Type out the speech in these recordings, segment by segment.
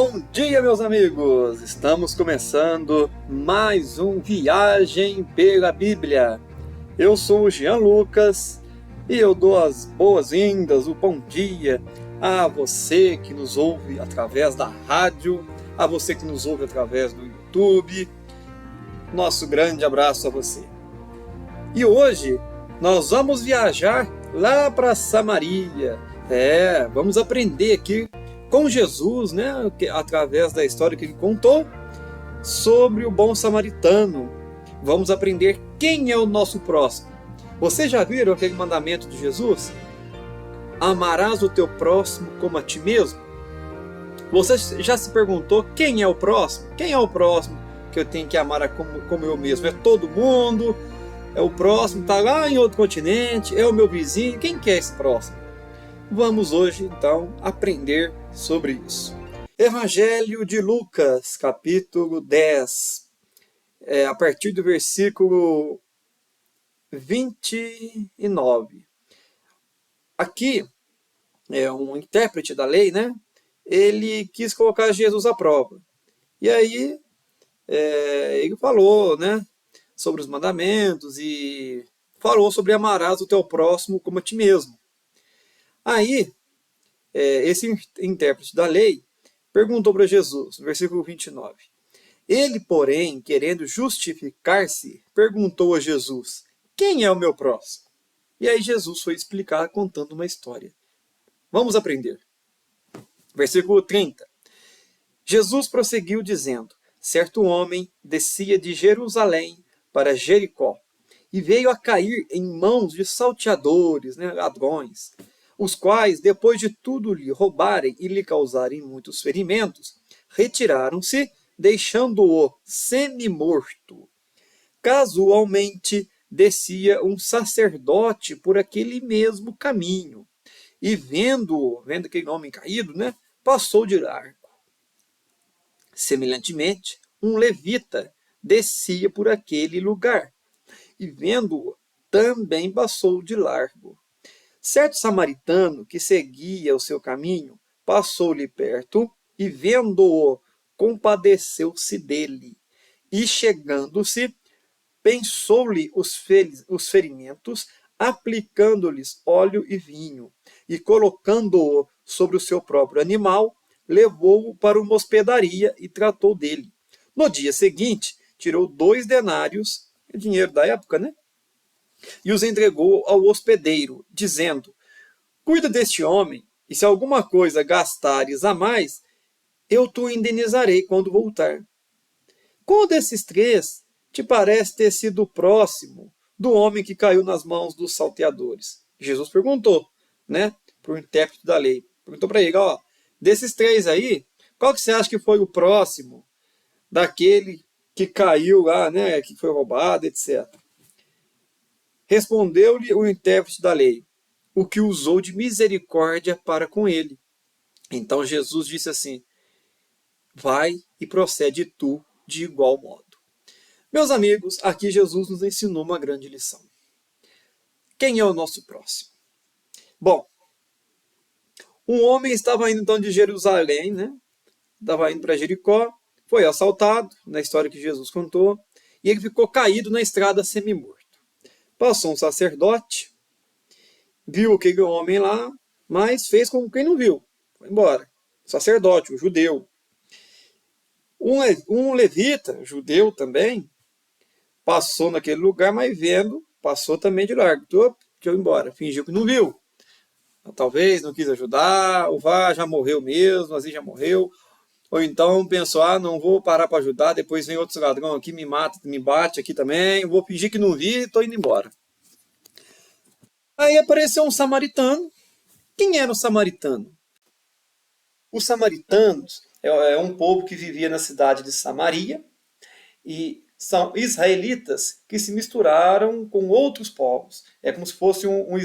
Bom dia, meus amigos! Estamos começando mais um Viagem pela Bíblia. Eu sou o Jean Lucas e eu dou as boas-vindas, o bom dia a você que nos ouve através da rádio, a você que nos ouve através do YouTube. Nosso grande abraço a você. E hoje nós vamos viajar lá para Samaria. Vamos aprender aqui com Jesus, né, através da história que ele contou, sobre o bom samaritano. Vamos aprender quem é o nosso próximo. Vocês já viram aquele mandamento de Jesus? Amarás o teu próximo como a ti mesmo? Você já se perguntou quem é o próximo? Quem é o próximo que eu tenho que amar como eu mesmo? É todo mundo? É o próximo? Está lá em outro continente? É o meu vizinho? Quem que é esse próximo? Vamos hoje, então, aprender sobre isso. Evangelho de Lucas, capítulo 10, a partir do versículo 29. Aqui, um intérprete da lei, né? Ele quis colocar Jesus à prova. E aí, ele falou, né, sobre os mandamentos e falou sobre amarás o teu próximo como a ti mesmo. Aí, esse intérprete da lei perguntou para Jesus, no versículo 29. Ele, porém, querendo justificar-se, perguntou a Jesus, quem é o meu próximo? E aí Jesus foi explicar contando uma história. Vamos aprender. Versículo 30. Jesus prosseguiu dizendo, certo homem descia de Jerusalém para Jericó e veio a cair em mãos de salteadores, né, ladrões, os quais, depois de tudo lhe roubarem e lhe causarem muitos ferimentos, retiraram-se, deixando-o semi-morto. Casualmente, descia um sacerdote por aquele mesmo caminho, e vendo aquele homem caído, né, passou de largo. Semelhantemente, um levita descia por aquele lugar, e vendo-o, também passou de largo. Certo samaritano que seguia o seu caminho passou-lhe perto e, vendo-o, compadeceu-se dele. E, chegando-se, pensou-lhe os ferimentos, aplicando-lhes óleo e vinho, e, colocando-o sobre o seu próprio animal, levou-o para uma hospedaria e tratou dele. No dia seguinte, tirou 2 denários, dinheiro da época, né? E os entregou ao hospedeiro, dizendo, cuida deste homem, e se alguma coisa gastares a mais, eu te indenizarei quando voltar. Qual desses 3 te parece ter sido o próximo do homem que caiu nas mãos dos salteadores? Jesus perguntou, né, para o intérprete da lei. Perguntou para ele, desses 3 aí, qual que você acha que foi o próximo daquele que caiu lá, né, que foi roubado, etc. Respondeu-lhe o intérprete da lei, o que usou de misericórdia para com ele. Então Jesus disse assim, vai e procede tu de igual modo. Meus amigos, aqui Jesus nos ensinou uma grande lição. Quem é o nosso próximo? Bom, um homem estava indo então de Jerusalém, né? Estava indo para Jericó, foi assaltado, na história que Jesus contou, e ele ficou caído na estrada semi-morto. Passou um sacerdote, viu aquele homem lá, mas fez como quem não viu. Foi embora. Sacerdote, um judeu. Um levita, judeu também, passou naquele lugar, mas vendo, passou também de largo. Deixa eu ir embora. Fingiu que não viu. Talvez não quis ajudar, ou já morreu mesmo, assim já morreu. Ou então pensou, não vou parar para ajudar, depois vem outro ladrão aqui, me mata, me bate aqui também, eu vou fingir que não vi e estou indo embora. Aí apareceu um samaritano. Quem era o samaritano? Os samaritanos é um povo que vivia na cidade de Samaria e são israelitas que se misturaram com outros povos. É como se fosse um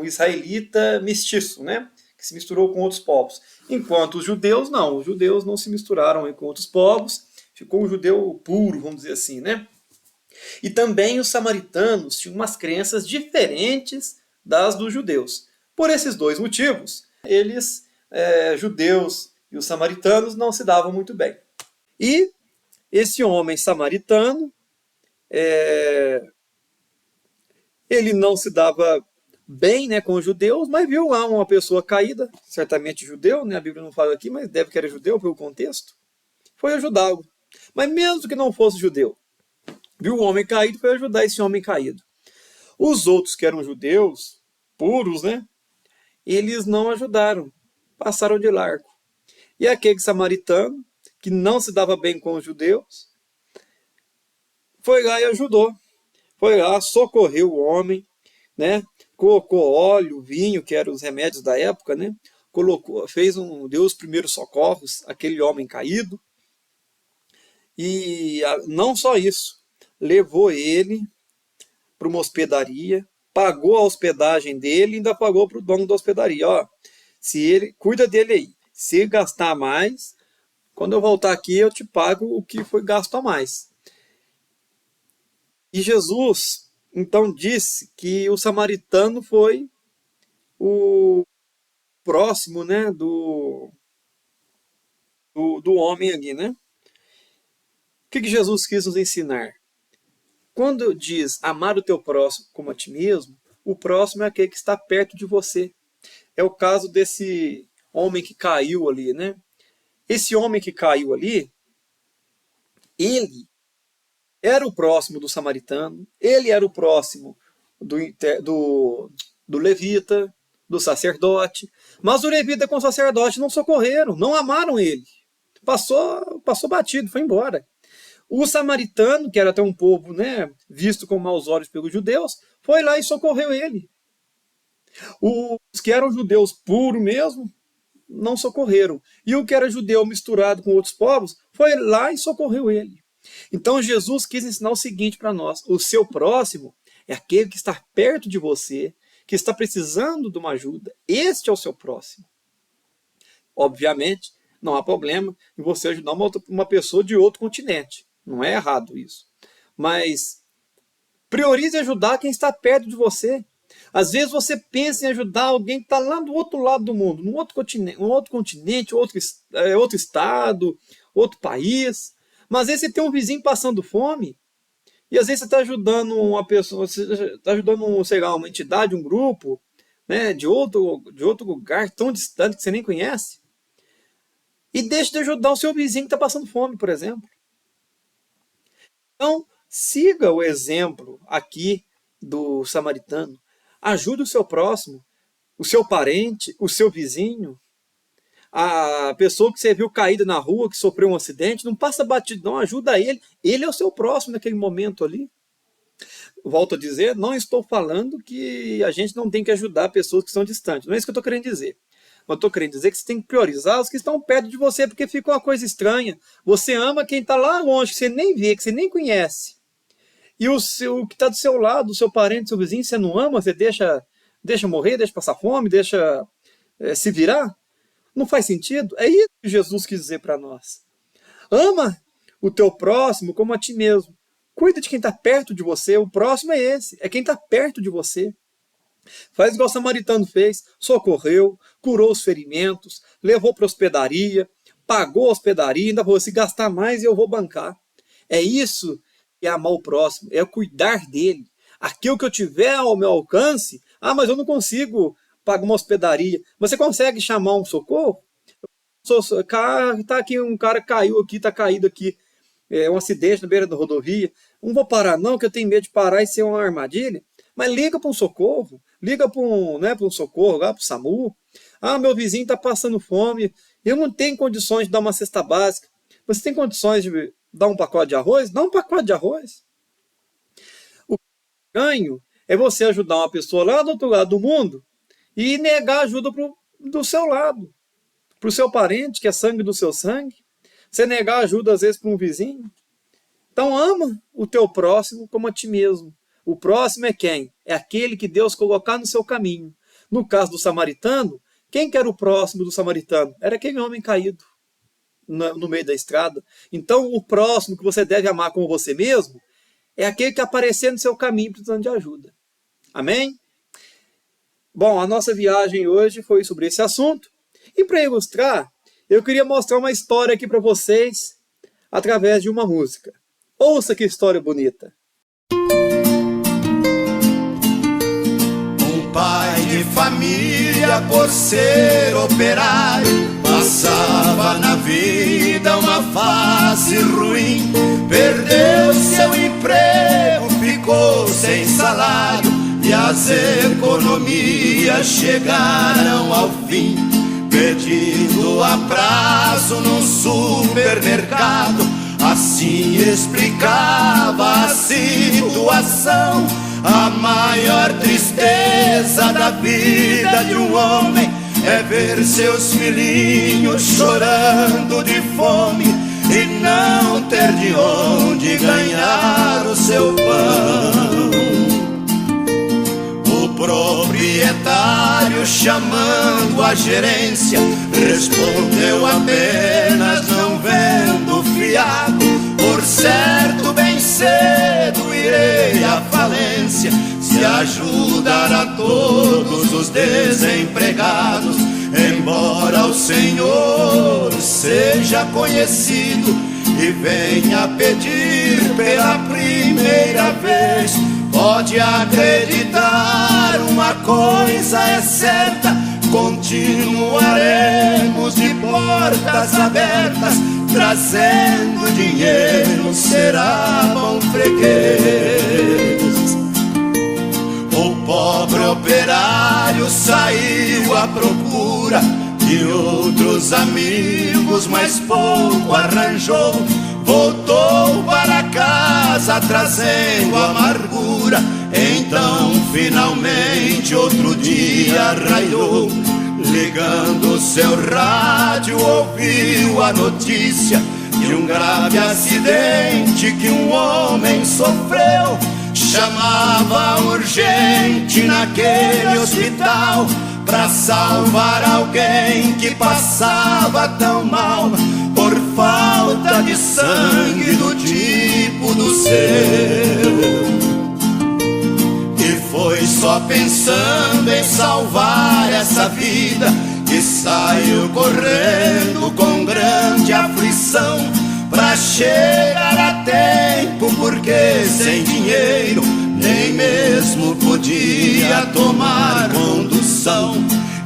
israelita mestiço, né? Que se misturou com outros povos. Enquanto os judeus não se misturaram com outros povos, ficou um judeu puro, vamos dizer assim, né? E também os samaritanos tinham umas crenças diferentes das dos judeus. Por esses 2 motivos, eles, judeus e os samaritanos não se davam muito bem. E esse homem samaritano, ele não se dava bem, né, com os judeus, mas viu lá uma pessoa caída, certamente judeu, né, a Bíblia não fala aqui, mas deve que era judeu pelo contexto, foi ajudá-lo. Mas mesmo que não fosse judeu, viu o homem caído, foi ajudar esse homem caído. Os outros que eram judeus, puros, né, eles não ajudaram, passaram de largo. E aquele samaritano, que não se dava bem com os judeus, foi lá e ajudou. Foi lá, socorreu o homem, né? Colocou óleo, vinho, que eram os remédios da época, né? Deu os primeiros socorros àquele homem caído. E não só isso, levou ele para uma hospedaria, pagou a hospedagem dele e ainda pagou para o dono da hospedaria. Ó, se ele cuida dele aí, se ele gastar mais, quando eu voltar aqui eu te pago o que foi gasto a mais. E Jesus então disse que o samaritano foi o próximo, né, do homem ali, né? O que Jesus quis nos ensinar? Quando diz amar o teu próximo como a ti mesmo, o próximo é aquele que está perto de você. É o caso desse homem que caiu ali, né? Esse homem que caiu ali, ele era o próximo do samaritano, ele era o próximo do levita, do sacerdote, mas o levita com o sacerdote não socorreram, não amaram ele. Passou batido, foi embora. O samaritano, que era até um povo, né, visto com maus olhos pelos judeus, foi lá e socorreu ele. Os que eram judeus puros mesmo, não socorreram. E o que era judeu misturado com outros povos, foi lá e socorreu ele. Então Jesus quis ensinar o seguinte para nós: o seu próximo é aquele que está perto de você, que está precisando de uma ajuda. Este é o seu próximo. Obviamente, não há problema em você ajudar uma pessoa de outro continente. Não é errado isso. Mas priorize ajudar quem está perto de você. Às vezes você pensa em ajudar alguém que está lá do outro lado do mundo, num outro continente, outro estado, outro país. Mas às vezes você tem um vizinho passando fome, e às vezes você está ajudando uma pessoa, você está ajudando, sei lá, uma entidade, um grupo, né, de outro lugar tão distante que você nem conhece. E deixe de ajudar o seu vizinho que está passando fome, por exemplo. Então, siga o exemplo aqui do samaritano. Ajude o seu próximo, o seu parente, o seu vizinho, a pessoa que você viu caída na rua, que sofreu um acidente. Não passa batido, não, ajuda ele. Ele é o seu próximo naquele momento ali. Volto a dizer, não estou falando que a gente não tem que ajudar pessoas que são distantes. Não é isso que eu estou querendo dizer. Eu estou querendo dizer que você tem que priorizar os que estão perto de você, porque fica uma coisa estranha. Você ama quem está lá longe, que você nem vê, que você nem conhece. E o que está do seu lado, o seu parente, o seu vizinho, você não ama, você deixa morrer, deixa passar fome, deixa se virar. Não faz sentido? É isso que Jesus quis dizer para nós. Ama o teu próximo como a ti mesmo. Cuida de quem está perto de você. O próximo é esse, é quem está perto de você. Faz igual o samaritano fez, socorreu, curou os ferimentos, levou para a hospedaria, pagou a hospedaria, ainda falou, se gastar mais eu vou bancar. É isso que é amar o próximo, é cuidar dele. Aquilo que eu tiver ao meu alcance, mas eu não consigo pagar uma hospedaria. Você consegue chamar um socorro? Tá aqui, um cara caiu aqui, tá caído aqui, um acidente na beira da rodovia. Não vou parar não, que eu tenho medo de parar e ser uma armadilha. Mas liga para um socorro, liga para um socorro lá, para o SAMU. Meu vizinho está passando fome, eu não tenho condições de dar uma cesta básica. Você tem condições de dar um pacote de arroz? Dá um pacote de arroz. O ganho é você ajudar uma pessoa lá do outro lado do mundo e negar ajuda do seu lado, para o seu parente, que é sangue do seu sangue. Você negar ajuda às vezes para um vizinho. Então ama o teu próximo como a ti mesmo. O próximo é quem? É aquele que Deus colocar no seu caminho. No caso do samaritano, quem que era o próximo do samaritano? Era aquele homem caído no meio da estrada. Então o próximo que você deve amar como você mesmo é aquele que aparecer no seu caminho precisando de ajuda. Amém? Bom, a nossa viagem hoje foi sobre esse assunto. E para ilustrar, eu queria mostrar uma história aqui para vocês através de uma música. Ouça que história bonita. Um pai de família, por ser operário, passava na vida uma fase ruim. Perdeu seu emprego, ficou sem salário, e as economias chegaram ao fim. Pedindo a prazo num supermercado, assim explicava a situação. A maior tristeza da vida de um homem é ver seus filhinhos chorando de fome e não ter de onde ganhar o seu pão. O proprietário, chamando a gerência, respondeu apenas: não vendo fiado, por certo bem cedo irei à falência. Se ajudar a todos os desempregados, embora o Senhor seja conhecido e venha pedir pela primeira vez, pode acreditar, uma coisa é certa: continuaremos de portas abertas, trazendo dinheiro, será bom freguês. O pobre operário saiu à procura de outros amigos, mas pouco arranjou. Voltou para casa trazendo amargura. Então finalmente outro dia raiou. Ligando seu rádio, ouviu a notícia de um grave acidente que um homem sofreu. Chamava urgente naquele hospital pra salvar alguém que passava tão mal por falta de sangue do tipo do seu. E foi só pensando em salvar essa vida que saiu correndo com grande aflição pra chegar a tempo, porque sem dinheiro nem mesmo podia tomar condução.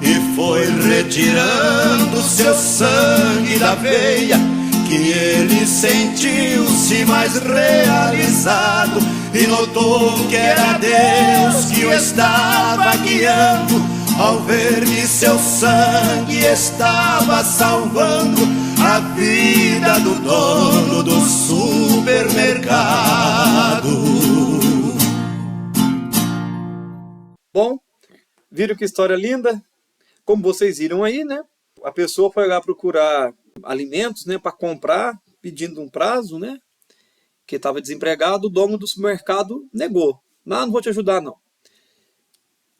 E foi retirando seu sangue da veia que ele sentiu-se mais realizado e notou que era Deus que o estava guiando, ao ver que seu sangue estava salvando a vida do dono do supermercado. Bom, viram que história linda? Como vocês viram aí, né? A pessoa foi lá procurar alimentos, né, para comprar, pedindo um prazo, né? Que estava desempregado, o dono do supermercado negou. Não vou te ajudar, não.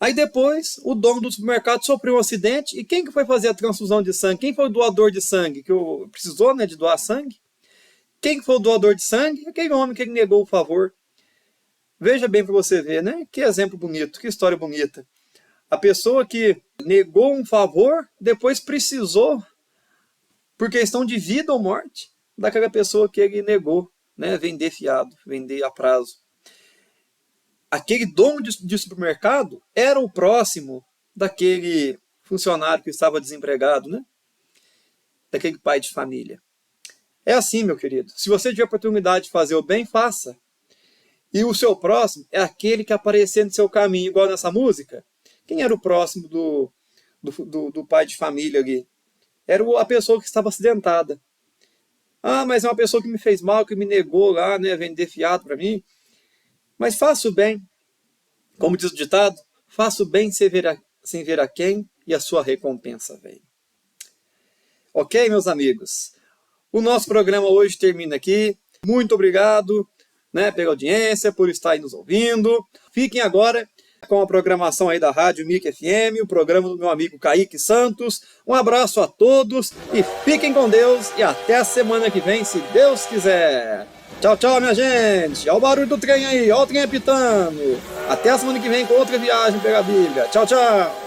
Aí depois, o dono do supermercado sofreu um acidente, e quem que foi fazer a transfusão de sangue? Quem foi o doador de sangue? Que precisou, né, de doar sangue? Quem que foi o doador de sangue? Aquele homem que negou o favor. Veja bem para você ver, né? Que exemplo bonito, que história bonita. A pessoa que negou um favor, depois precisou, por questão de vida ou morte, daquela pessoa que ele negou, né? Vender fiado, vender a prazo. Aquele dono de supermercado era o próximo daquele funcionário que estava desempregado, né? Daquele pai de família. É assim, meu querido. Se você tiver a oportunidade de fazer o bem, faça. E o seu próximo é aquele que aparecer no seu caminho, igual nessa música. Quem era o próximo do pai de família ali? Era a pessoa que estava acidentada. Ah, mas é uma pessoa que me fez mal, que me negou lá, né, vender fiado para mim. Mas faça o bem. Como diz o ditado, faça o bem sem ver a quem, e a sua recompensa vem. Ok, meus amigos? O nosso programa hoje termina aqui. Muito obrigado, né, pela audiência, por estar aí nos ouvindo. Fiquem agora com a programação aí da Rádio MIC FM, o programa do meu amigo Kaique Santos. Um abraço a todos e fiquem com Deus, e até a semana que vem, se Deus quiser. Tchau, tchau, minha gente. Olha o barulho do trem aí, olha o trem apitando. Até a semana que vem com outra viagem pela Bíblia. Tchau, tchau.